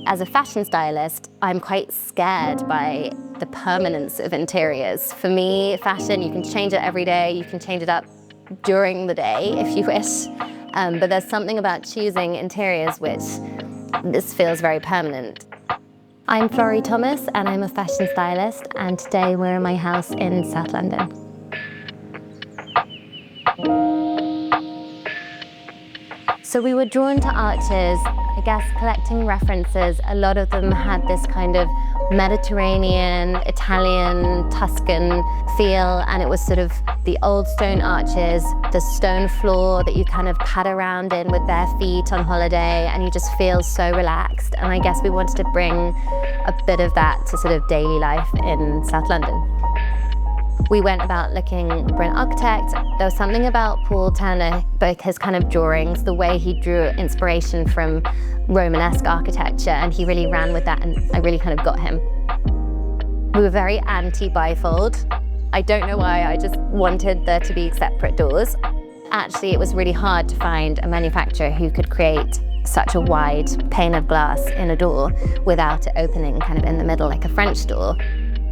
As a fashion stylist, I'm quite scared by the permanence of interiors. For me, fashion, you can change it every day, you can change it up during the day if you wish, but there's something about choosing interiors which this feels very permanent. I'm Florrie Thomas and I'm a fashion stylist, and today we're in my house in South London. So we were drawn to arches, I guess collecting references. A lot of them had this kind of Mediterranean, Italian, Tuscan feel, and it was sort of the old stone arches, the stone floor that you kind of pad around in with bare feet on holiday, and you just feel so relaxed. And I guess we wanted to bring a bit of that to sort of daily life in South London. We went about looking for an architect. There was something about Paul Turner, both his kind of drawings, the way he drew inspiration from Romanesque architecture, and he really ran with that, and I really kind of got him. We were very anti-bifold. I don't know why, I just wanted there to be separate doors. Actually, it was really hard to find a manufacturer who could create such a wide pane of glass in a door without it opening kind of in the middle like a French door.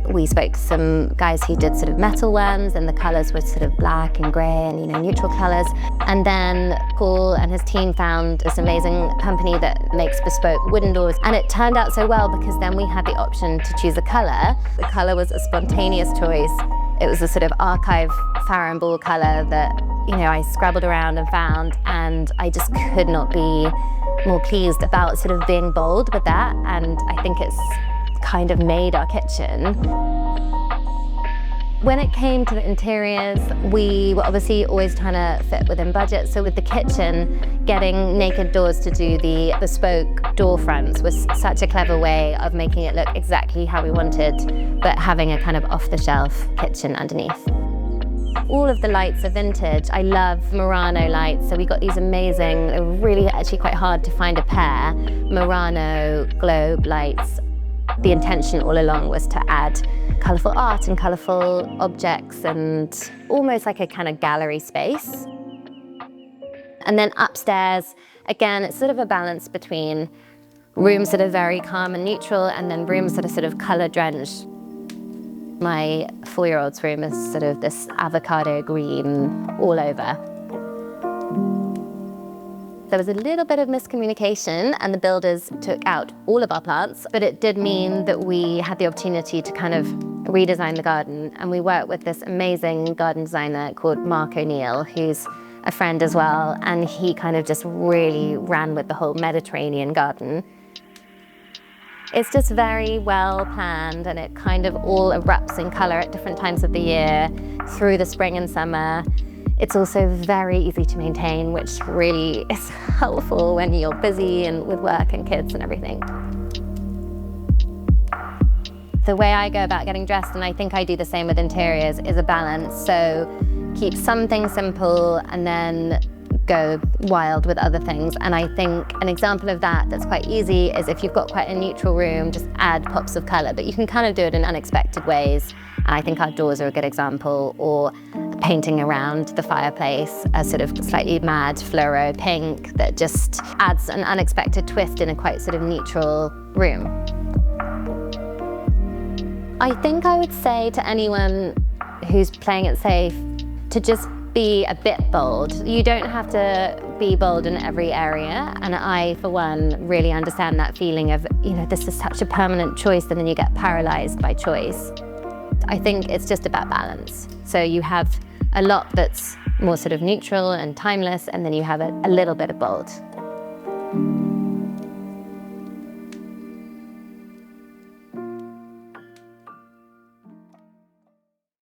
We spoke to some guys who did sort of metal ones, and the colours were sort of black and grey and, neutral colours. And then Paul and his team found this amazing company that makes bespoke wooden doors. And it turned out so well because then we had the option to choose a colour. The colour was a spontaneous choice. It was a sort of archive Farrow and Ball colour that, I scrabbled around and found, and I just could not be more pleased about sort of being bold with that. And I think it's kind of made our kitchen. When it came to the interiors, we were obviously always trying to fit within budget. So with the kitchen, getting Naked Doors to do the bespoke door fronts was such a clever way of making it look exactly how we wanted, but having a kind of off-the-shelf kitchen underneath. All of the lights are vintage. I love Murano lights, so we got these amazing, really actually quite hard to find a pair, Murano globe lights. The intention all along was to add colourful art and colourful objects and almost like a kind of gallery space. And then upstairs, again, it's sort of a balance between rooms that are very calm and neutral and then rooms that are sort of colour drenched. My 4-year-old's room is sort of this avocado green all over. There was a little bit of miscommunication and the builders took out all of our plants, but it did mean that we had the opportunity to kind of redesign the garden, and we worked with this amazing garden designer called Mark O'Neill, who's a friend as well, and he kind of just really ran with the whole Mediterranean garden. It's just very well planned, and it kind of all erupts in colour at different times of the year through the spring and summer. It's also very easy to maintain, which really is helpful when you're busy and with work and kids and everything. The way I go about getting dressed, and I think I do the same with interiors, is a balance. So keep some things simple and then go wild with other things. And I think an example of that that's quite easy is if you've got quite a neutral room, just add pops of colour, but you can kind of do it in unexpected ways. And I think our doors are a good example, or painting around the fireplace a sort of slightly mad fluoro pink that just adds an unexpected twist in a quite sort of neutral room. I think I would say to anyone who's playing it safe to just be a bit bold. You don't have to be bold in every area, and I, for one, really understand that feeling of, this is such a permanent choice and then you get paralyzed by choice. I think it's just about balance. So you have a lot that's more sort of neutral and timeless, and then you have a little bit of bold.